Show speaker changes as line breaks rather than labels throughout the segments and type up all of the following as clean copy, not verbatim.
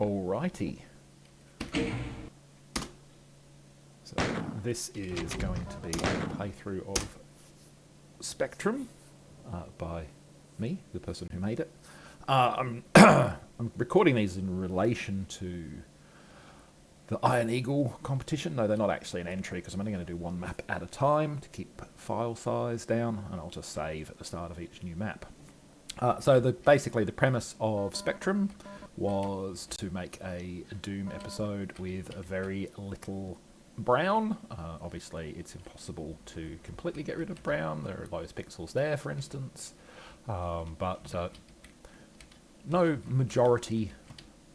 Alrighty. So this is going to be a playthrough of Spectrum by me, the person who made it. I'm recording these in relation to the Iron Eagle competition. No, they're not actually an entry because I'm only going to do one map at a time to keep file size down, and I'll just save at the start of each new map. So basically the premise of Spectrum was to make a Doom episode with a very little brown. Obviously it's impossible to completely get rid of brown. There are those pixels there, for instance, but no majority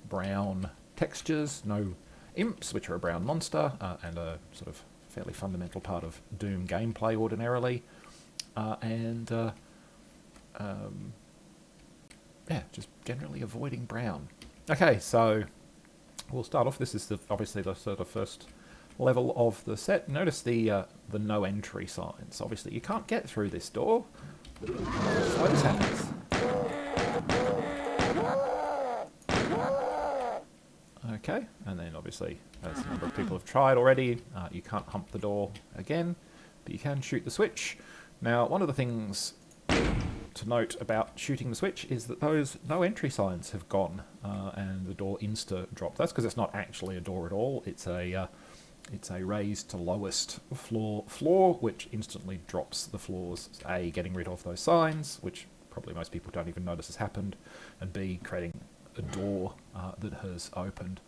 brown textures, no imps, which are a brown monster, and a sort of fairly fundamental part of Doom gameplay ordinarily, yeah, just generally avoiding brown. Okay, so we'll start off. This is obviously the sort of first level of the set. Notice the no entry signs. Obviously you can't get through this door. So what happens? Okay, and then obviously, as a number of people have tried already, you can't hump the door again, but you can shoot the switch. Now, one of the things to note about shooting the switch is that those no entry signs have gone, and the door insta dropped. That's because it's not actually a door at all. It's a raised to lowest floor, which instantly drops the floors. A, getting rid of those signs, which probably most people don't even notice has happened, and B, creating a door that has opened.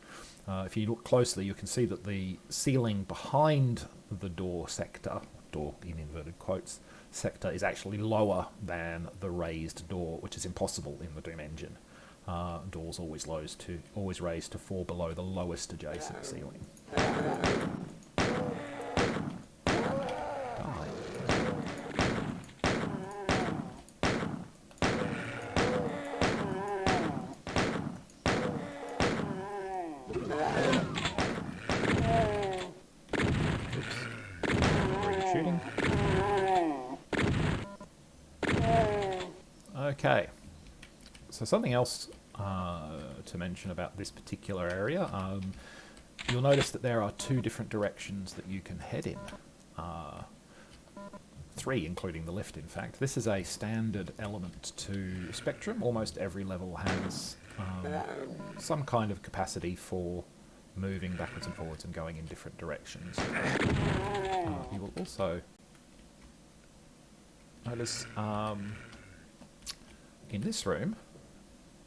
If you look closely, you can see that the ceiling behind the door sector, door in inverted quotes, sector, is actually lower than the raised door, which is impossible in the Doom engine. Doors always raised to fall below the lowest adjacent ceiling. Okay, so something else to mention about this particular area. You'll notice that there are two different directions that you can head in. Three, including the lift, in fact. This is a standard element to Spectrum. Almost every level has some kind of capacity for moving backwards and forwards and going in different directions. You will also notice in this room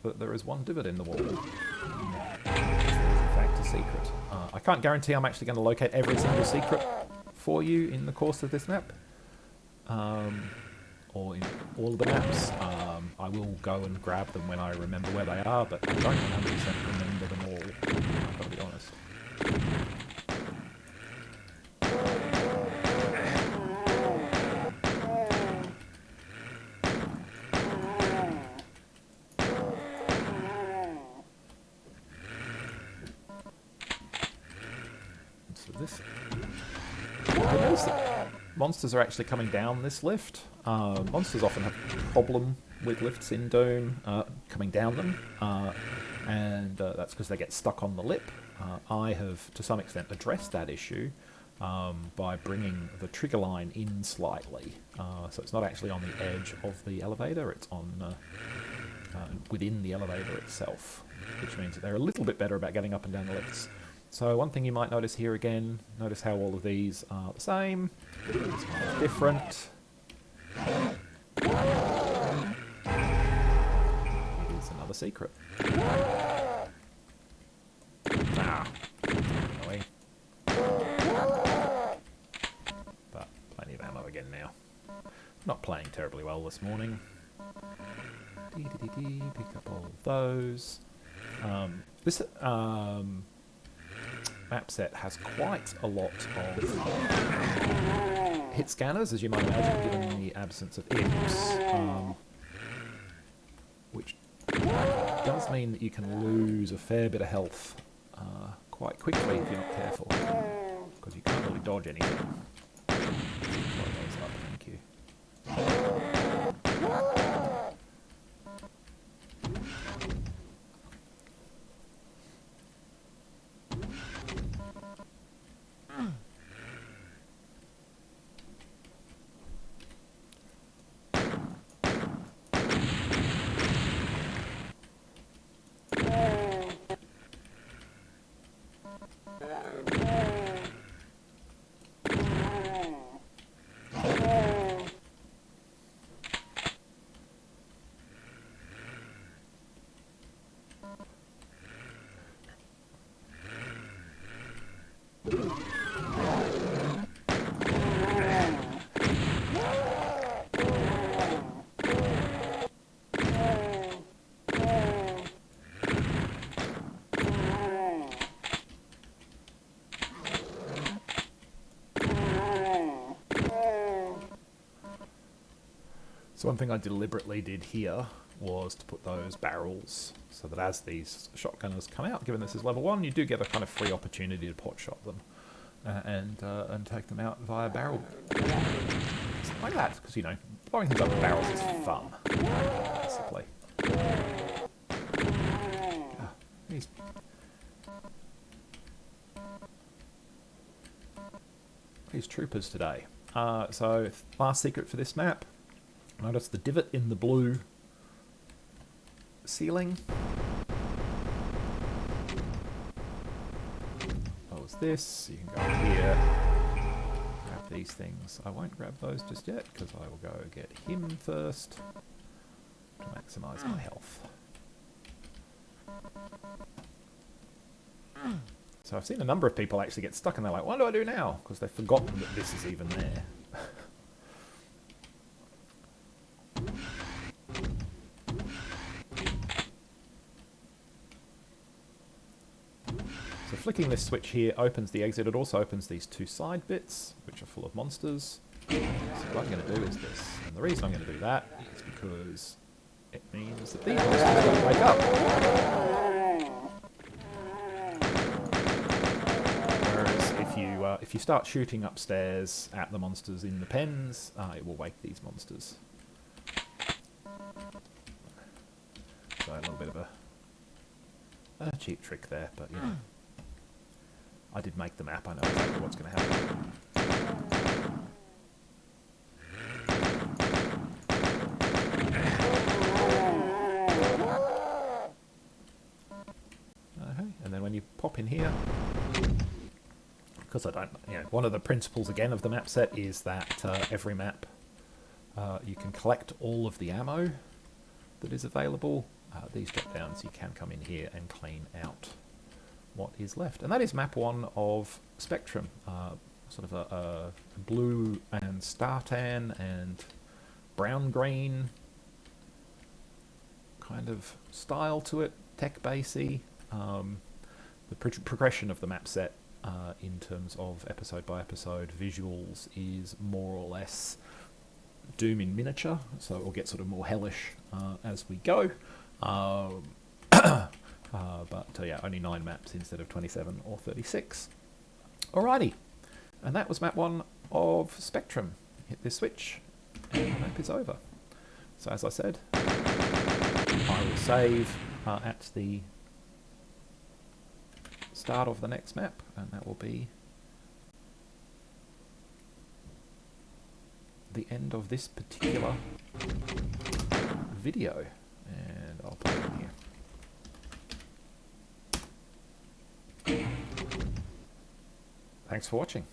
that there is one divot in the wall. This is in fact a secret. I can't guarantee I'm actually going to locate every single secret for you in the course of this map, or in all of the maps. I will go and grab them when I remember where they are, but I don't 100% remember them all, I've got to be honest. Monsters are actually coming down this lift. Monsters often have a problem with lifts in Doom, coming down them, and that's because they get stuck on the lip. I have, to some extent, addressed that issue by bringing the trigger line in slightly. So it's not actually on the edge of the elevator, it's on within the elevator itself, which means that they're a little bit better about getting up and down the lifts. So one thing you might notice here again, notice how all of these are the same. This one is different. It is another secret. Annoying. But plenty of ammo again now. Not playing terribly well this morning. Pick up all of those. This map set has quite a lot of hit scanners, as you might imagine, given the absence of imps, which does mean that you can lose a fair bit of health quite quickly if you're not careful, because you can't really dodge anything. Thank you. So one thing I deliberately did here was to put those barrels so that as these shotgunners come out, given this is level 1, you do get a kind of free opportunity to pot shot them and take them out via barrel. Something like that, because, you know, blowing things up with barrels is fun, basically. These troopers today. So, last secret for this map. Notice the divot in the blue ceiling. What was this? You can go here, grab these things. I won't grab those just yet because I will go get him first to maximise my health. So I've seen a number of people actually get stuck and they're like, what do I do now? Because they've forgotten that this is even there. So flicking this switch here opens the exit. It also opens these two side bits, which are full of monsters. So what I'm going to do is this. And the reason I'm going to do that is because it means that these monsters don't wake up. Whereas if you start shooting upstairs at the monsters in the pens, it will wake these monsters. So a little bit of a cheap trick there, but you know. I did make the map, I know exactly what's going to happen. Okay, and then when you pop in here, because I don't, you know, one of the principles again of the map set is that every map you can collect all of the ammo that is available. These drop downs, you can come in here and clean out what is left. And that is map 1 of Spectrum. Sort of a blue and startan and brown-green kind of style to it, tech-basy. The progression of the map set in terms of episode by episode visuals is more or less Doom in miniature, so it will get sort of more hellish as we go. But yeah, only 9 maps instead of 27 or 36. Alrighty, and that was map 1 of Spectrum. Hit this switch, and the map is over. So as I said, I will save at the start of the next map, and that will be the end of this particular video. And I'll put it in here. Thanks for watching.